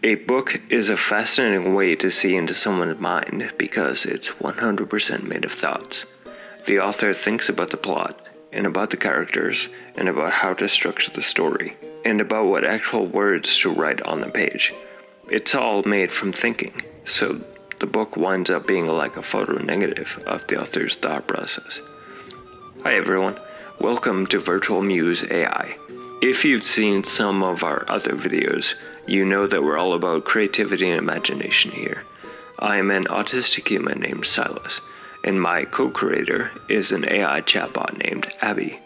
A book is a fascinating way to see into someone's mind because it's 100% made of thoughts. The author thinks about the plot, and about the characters, and about how to structure the story, and about what actual words to write on the page. It's all made from thinking, so the book winds up being like a photo negative of the author's thought process. Hi everyone, welcome to Virtual Muse AI. If you've seen some of our other videos, you know that we're all about creativity and imagination here. I am an autistic human named Silas, and my co-creator is an AI chatbot named Abby.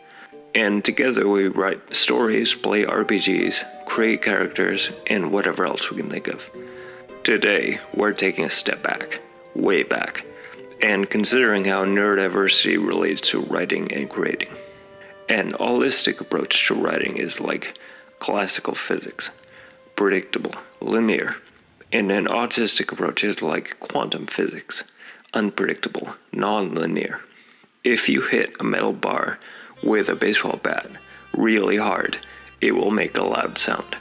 And together we write stories, play RPGs, create characters, and whatever else we can think of. Today, we're taking a step back, way back, and considering how neurodiversity relates to writing and creating. An Allistic approach to writing is like classical physics, predictable, linear, and an autistic approach is like quantum physics, unpredictable, non-linear. If you hit a metal bar with a baseball bat really hard, it will make a loud sound.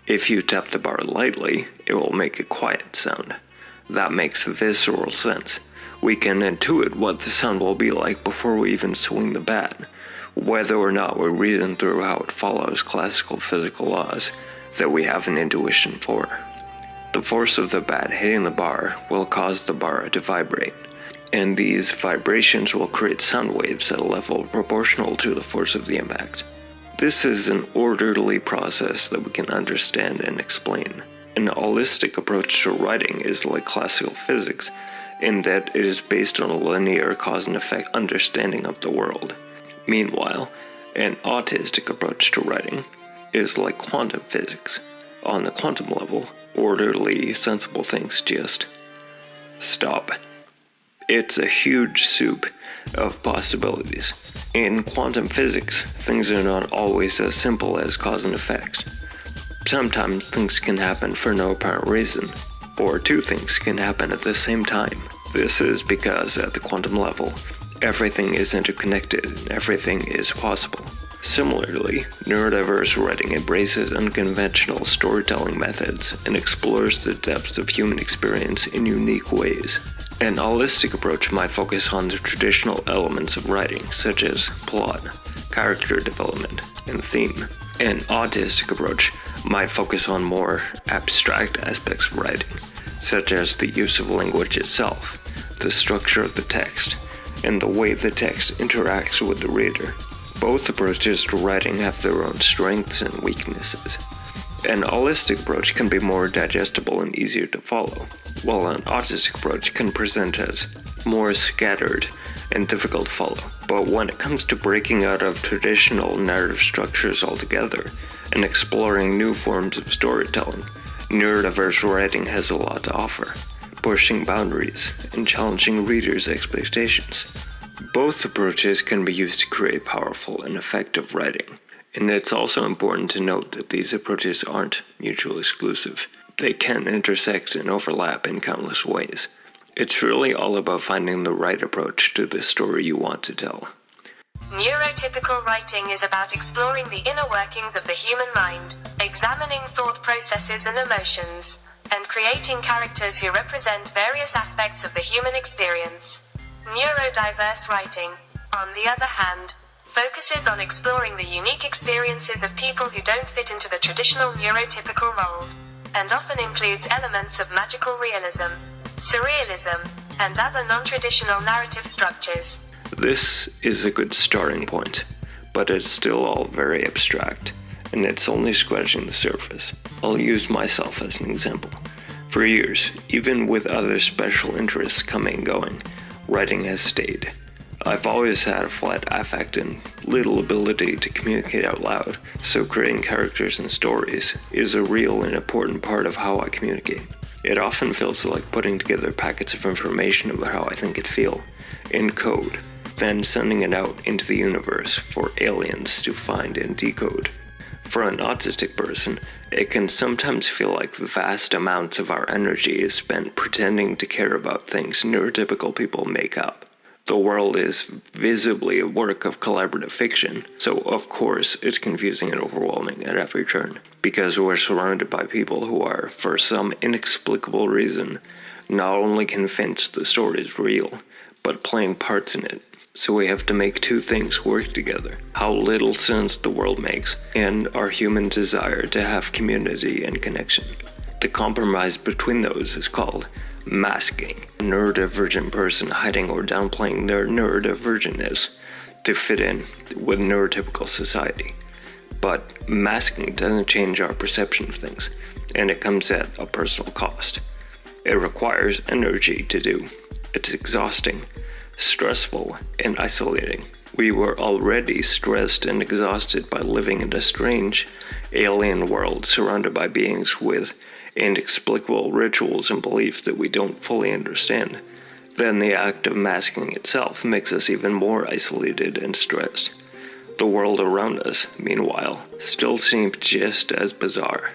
If you tap the bar lightly, it will make a quiet sound. That makes visceral sense. We can intuit what the sound will be like before we even swing the bat, whether or not we reason through how it follows classical physical laws that we have an intuition for. The force of the bat hitting the bar will cause the bar to vibrate, and these vibrations will create sound waves at a level proportional to the force of the impact. This is an orderly process that we can understand and explain. An holistic approach to writing is like classical physics, in that it is based on a linear cause and effect understanding of the world. Meanwhile, an autistic approach to writing is like quantum physics. On the quantum level, orderly, sensible things just stop. It's a huge soup of possibilities. In quantum physics, things are not always as simple as cause and effect. Sometimes things can happen for no apparent reason, or two things can happen at the same time. This is because at the quantum level, everything is interconnected and everything is possible. Similarly, neurodiverse writing embraces unconventional storytelling methods and explores the depths of human experience in unique ways. An holistic approach might focus on the traditional elements of writing, such as plot, character development, and theme. An autistic approach might focus on more abstract aspects of writing, such as the use of language itself, the structure of the text, and the way the text interacts with the reader. Both approaches to writing have their own strengths and weaknesses. An holistic approach can be more digestible and easier to follow, while an autistic approach can present as more scattered and difficult to follow. But when it comes to breaking out of traditional narrative structures altogether and exploring new forms of storytelling, neurodiverse writing has a lot to offer, pushing boundaries and challenging readers' expectations. Both approaches can be used to create powerful and effective writing, and it's also important to note that these approaches aren't mutually exclusive. They can intersect and overlap in countless ways. It's really all about finding the right approach to the story you want to tell. Neurotypical writing is about exploring the inner workings of the human mind, examining thought processes and emotions, and creating characters who represent various aspects of the human experience. Neurodiverse writing, on the other hand, focuses on exploring the unique experiences of people who don't fit into the traditional neurotypical mold, and often includes elements of magical realism, surrealism, and other non-traditional narrative structures. This is a good starting point, but it's still all very abstract, and it's only scratching the surface. I'll use myself as an example. For years, even with other special interests coming and going, writing has stayed. I've always had a flat affect and little ability to communicate out loud, so creating characters and stories is a real and important part of how I communicate. It often feels like putting together packets of information about how I think it feel, in code, then sending it out into the universe for aliens to find and decode. For an autistic person, it can sometimes feel like vast amounts of our energy is spent pretending to care about things neurotypical people make up. The world is visibly a work of collaborative fiction, so of course it's confusing and overwhelming at every turn, because we're surrounded by people who are, for some inexplicable reason, not only convinced the story is real, but playing parts in it. So we have to make two things work together: how little sense the world makes, and our human desire to have community and connection. The compromise between those is called masking. A neurodivergent person hiding or downplaying their neurodivergentness to fit in with neurotypical society. But masking doesn't change our perception of things, and it comes at a personal cost. It requires energy to do. It's exhausting, stressful, and isolating. We were already stressed and exhausted by living in a strange, alien world surrounded by beings with inexplicable rituals and beliefs that we don't fully understand. Then the act of masking itself makes us even more isolated and stressed. The world around us, meanwhile, still seems just as bizarre.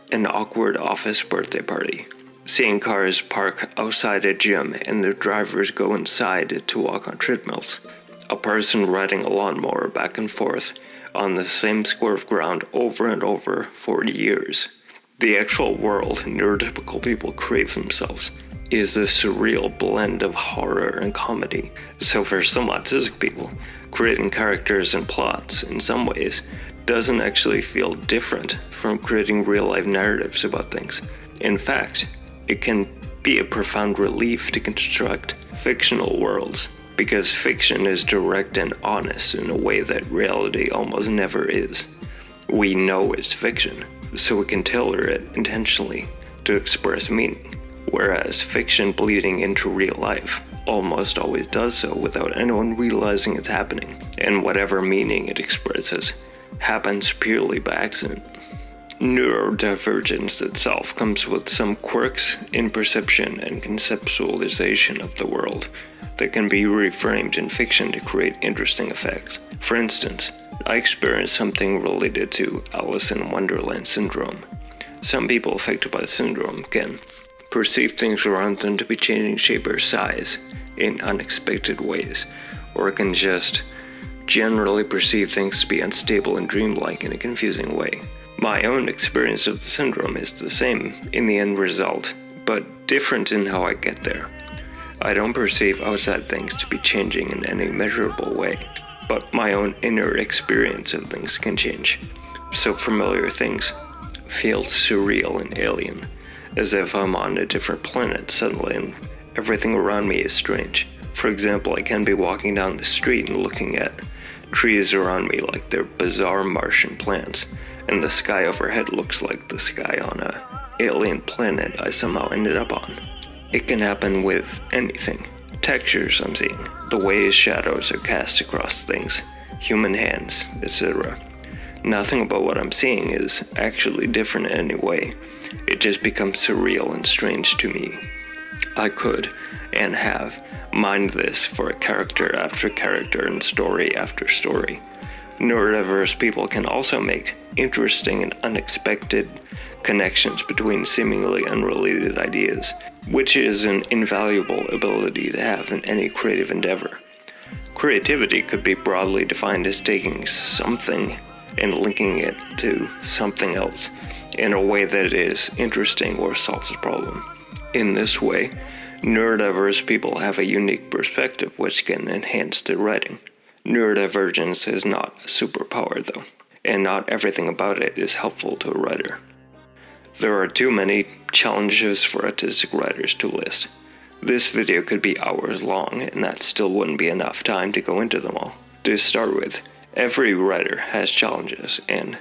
An awkward office birthday party. Seeing cars park outside a gym and the drivers go inside to walk on treadmills. A person riding a lawnmower back and forth on the same square of ground over and over for years. The actual world neurotypical people create for themselves is a surreal blend of horror and comedy. So for some autistic people, creating characters and plots in some ways doesn't actually feel different from creating real-life narratives about things. In fact, it can be a profound relief to construct fictional worlds, because fiction is direct and honest in a way that reality almost never is. We know it's fiction, so we can tailor it intentionally to express meaning, whereas fiction bleeding into real life almost always does so without anyone realizing it's happening, and whatever meaning it expresses happens purely by accident. Neurodivergence itself comes with some quirks in perception and conceptualization of the world that can be reframed in fiction to create interesting effects. For instance, I experienced something related to Alice in Wonderland syndrome. Some people affected by the syndrome can perceive things around them to be changing shape or size in unexpected ways, or can just generally perceive things to be unstable and dreamlike in a confusing way. My own experience of the syndrome is the same in the end result, but different in how I get there. I don't perceive outside things to be changing in any measurable way, but my own inner experience of things can change. So familiar things feel surreal and alien, as if I'm on a different planet suddenly and everything around me is strange. For example, I can be walking down the street and looking at trees around me like they're bizarre Martian plants, and the sky overhead looks like the sky on a alien planet I somehow ended up on. It can happen with anything. Textures I'm seeing, the ways shadows are cast across things, human hands, etc. Nothing about what I'm seeing is actually different in any way. It just becomes surreal and strange to me. I could, and have, mined this for character after character and story after story. Neurodiverse people can also make interesting and unexpected connections between seemingly unrelated ideas, which is an invaluable ability to have in any creative endeavor. Creativity could be broadly defined as taking something and linking it to something else in a way that is interesting or solves a problem. In this way, neurodiverse people have a unique perspective which can enhance their writing. Neurodivergence is not a superpower though, and not everything about it is helpful to a writer. There are too many challenges for autistic writers to list. This video could be hours long, and that still wouldn't be enough time to go into them all. To start with, every writer has challenges, and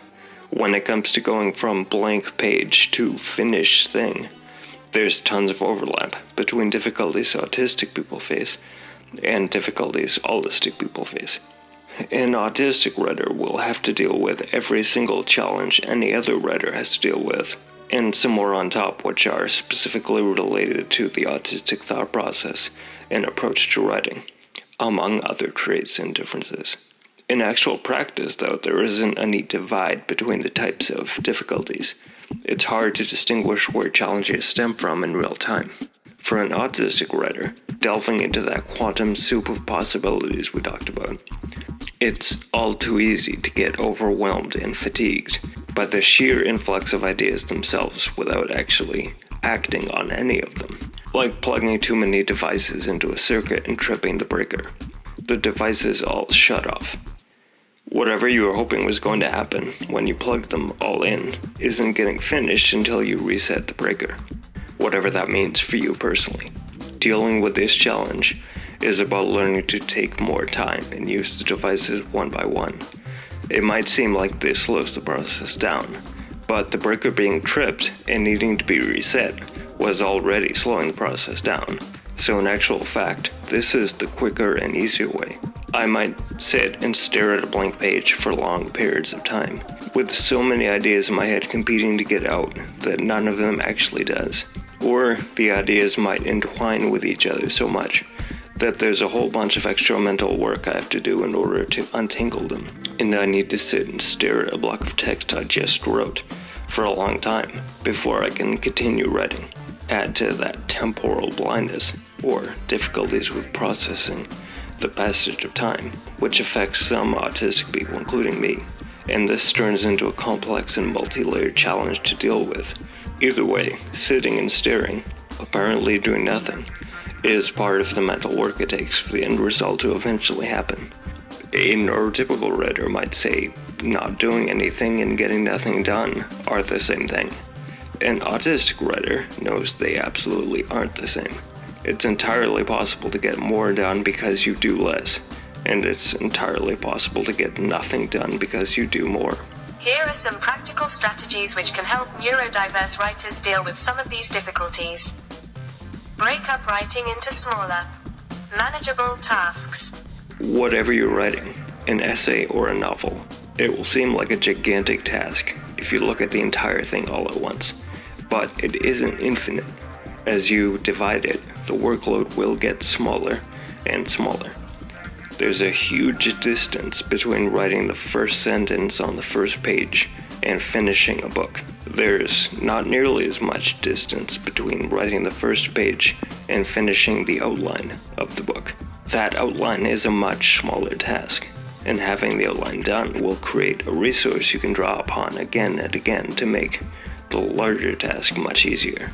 when it comes to going from blank page to finished thing, there's tons of overlap between difficulties autistic people face and difficulties allistic people face. An autistic writer will have to deal with every single challenge any other writer has to deal with, and some more on top which are specifically related to the autistic thought process and approach to writing, among other traits and differences. In actual practice, though, there isn't any divide between the types of difficulties. It's hard to distinguish where challenges stem from in real time. For an autistic writer, delving into that quantum soup of possibilities we talked about, it's all too easy to get overwhelmed and fatigued by the sheer influx of ideas themselves without actually acting on any of them. Like plugging too many devices into a circuit and tripping the breaker. The devices all shut off. Whatever you were hoping was going to happen when you plugged them all in isn't getting finished until you reset the breaker. Whatever that means for you personally. Dealing with this challenge is about learning to take more time and use the devices one by one. It might seem like this slows the process down, but the breaker being tripped and needing to be reset was already slowing the process down. So in actual fact, this is the quicker and easier way. I might sit and stare at a blank page for long periods of time, with so many ideas in my head competing to get out that none of them actually does. Or the ideas might entwine with each other so much that there's a whole bunch of extra mental work I have to do in order to untangle them. And I need to sit and stare at a block of text I just wrote for a long time before I can continue writing. Add to that temporal blindness, or difficulties with processing the passage of time, which affects some autistic people, including me, and this turns into a complex and multi-layered challenge to deal with. Either way, sitting and staring, apparently doing nothing, is part of the mental work it takes for the end result to eventually happen. A neurotypical writer might say not doing anything and getting nothing done are the same thing. An autistic writer knows they absolutely aren't the same. It's entirely possible to get more done because you do less, and it's entirely possible to get nothing done because you do more. Here are some practical strategies which can help neurodiverse writers deal with some of these difficulties. Break up writing into smaller, manageable tasks. Whatever you're writing, an essay or a novel, it will seem like a gigantic task if you look at the entire thing all at once. But it isn't infinite. As you divide it, the workload will get smaller and smaller. There's a huge distance between writing the first sentence on the first page and finishing a book. There's not nearly as much distance between writing the first page and finishing the outline of the book. That outline is a much smaller task, and having the outline done will create a resource you can draw upon again and again to make the larger task much easier.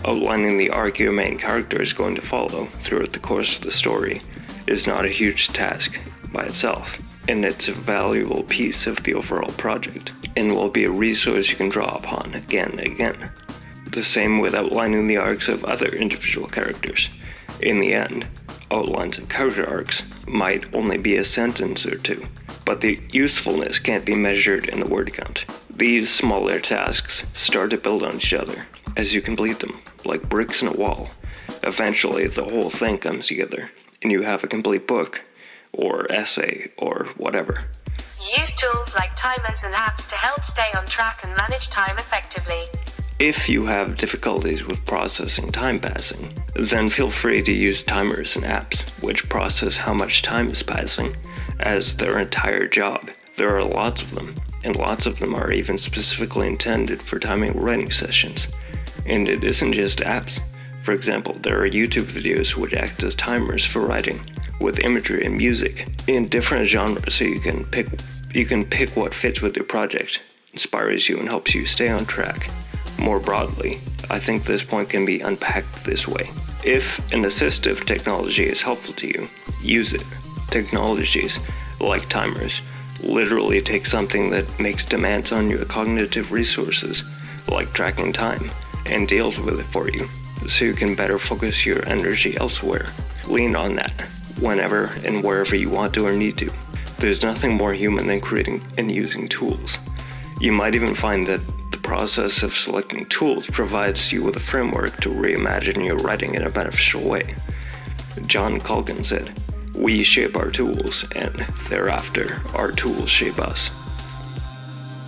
Outlining the arc your main character is going to follow throughout the course of the story is not a huge task by itself, and it's a valuable piece of the overall project, and will be a resource you can draw upon again and again. The same with outlining the arcs of other individual characters. In the end, outlines of character arcs might only be a sentence or two, but the usefulness can't be measured in the word count. These smaller tasks start to build on each other as you complete them, like bricks in a wall. Eventually, the whole thing comes together, and you have a complete book, or essay, or whatever. Use tools like timers and apps to help stay on track and manage time effectively. If you have difficulties with processing time passing, then feel free to use timers and apps, which process how much time is passing as their entire job. There are lots of them, and lots of them are even specifically intended for timing writing sessions. And it isn't just apps. For example, there are YouTube videos which act as timers for writing, with imagery and music in different genres, so you can pick what fits with your project, inspires you, and helps you stay on track. More broadly, I think this point can be unpacked this way. If an assistive technology is helpful to you, use it. Technologies, like timers, literally take something that makes demands on your cognitive resources, like tracking time, and deals with it for you, so you can better focus your energy elsewhere. Lean on that, whenever and wherever you want to or need to. There's nothing more human than creating and using tools. You might even find that the process of selecting tools provides you with a framework to reimagine your writing in a beneficial way. John Colgan said, "We shape our tools, and thereafter, our tools shape us."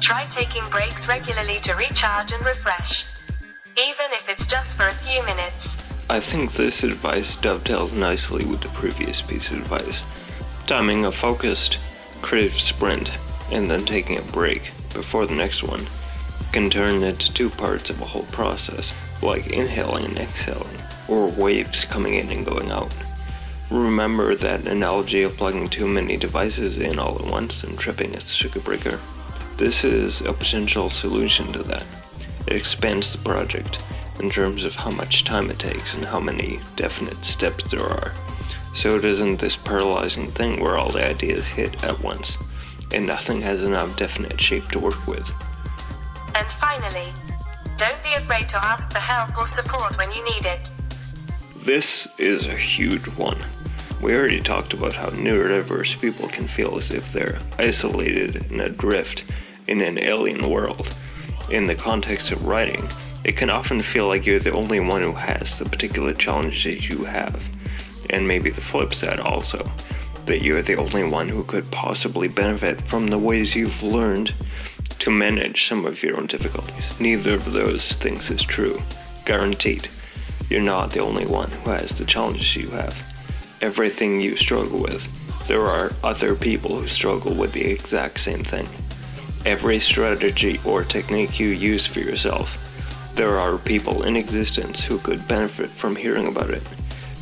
Try taking breaks regularly to recharge and refresh, even if it's just for a few minutes. I think this advice dovetails nicely with the previous piece of advice. Timing a focused, creative sprint, and then taking a break before the next one can turn into two parts of a whole process, like inhaling and exhaling, or waves coming in and going out. Remember that analogy of plugging too many devices in all at once and tripping a circuit breaker? This is a potential solution to that. It expands the project in terms of how much time it takes and how many definite steps there are. So it isn't this paralyzing thing where all the ideas hit at once, and nothing has enough definite shape to work with. And finally, don't be afraid to ask for help or support when you need it. This is a huge one. We already talked about how neurodiverse people can feel as if they're isolated and adrift in an alien world. In the context of writing, it can often feel like you're the only one who has the particular challenges you have, and maybe the flip side also, that you're the only one who could possibly benefit from the ways you've learned to manage some of your own difficulties. Neither of those things is true. Guaranteed. You're not the only one who has the challenges you have. Everything you struggle with, there are other people who struggle with the exact same thing. Every strategy or technique you use for yourself, there are people in existence who could benefit from hearing about it,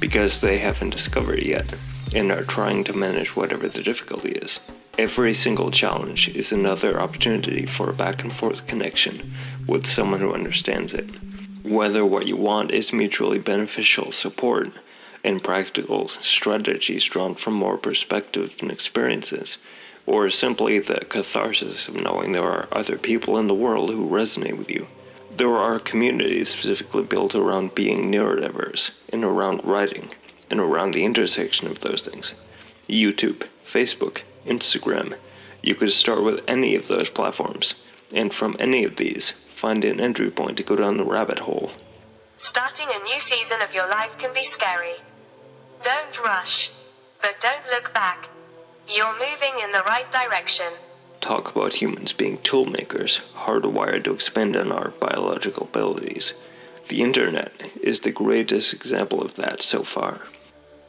because they haven't discovered it yet, and are trying to manage whatever the difficulty is. Every single challenge is another opportunity for a back and forth connection with someone who understands it. Whether what you want is mutually beneficial support and practical strategies drawn from more perspectives and experiences, or simply the catharsis of knowing there are other people in the world who resonate with you. There are communities specifically built around being neurodiverse, and around writing, and around the intersection of those things. YouTube, Facebook, Instagram. You could start with any of those platforms, and from any of these, find an entry point to go down the rabbit hole. Starting a new season of your life can be scary. Don't rush, but don't look back. You're moving in the right direction. Talk about humans being toolmakers, hardwired to expand on our biological abilities. The internet is the greatest example of that so far.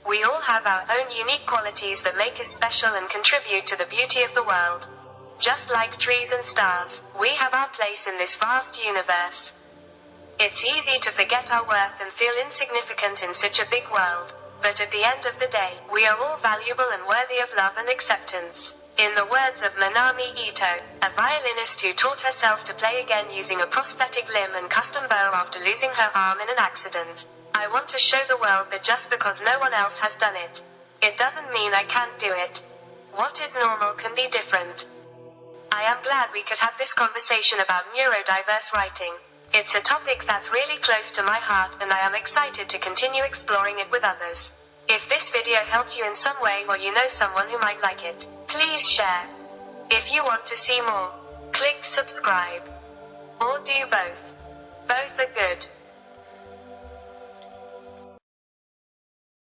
We all have our own unique qualities that make us special and contribute to the beauty of the world. Just like trees and stars, we have our place in this vast universe. It's easy to forget our worth and feel insignificant in such a big world, but at the end of the day, we are all valuable and worthy of love and acceptance. In the words of Manami Ito, a violinist who taught herself to play again using a prosthetic limb and custom bow after losing her arm in an accident, I want to show the world that just because no one else has done it, it doesn't mean I can't do it. What is normal can be different. I am glad we could have this conversation about neurodiverse writing. It's a topic that's really close to my heart, and I am excited to continue exploring it with others. If this video helped you in some way, or you know someone who might like it, please share. If you want to see more, click subscribe. Or do both. Both are good.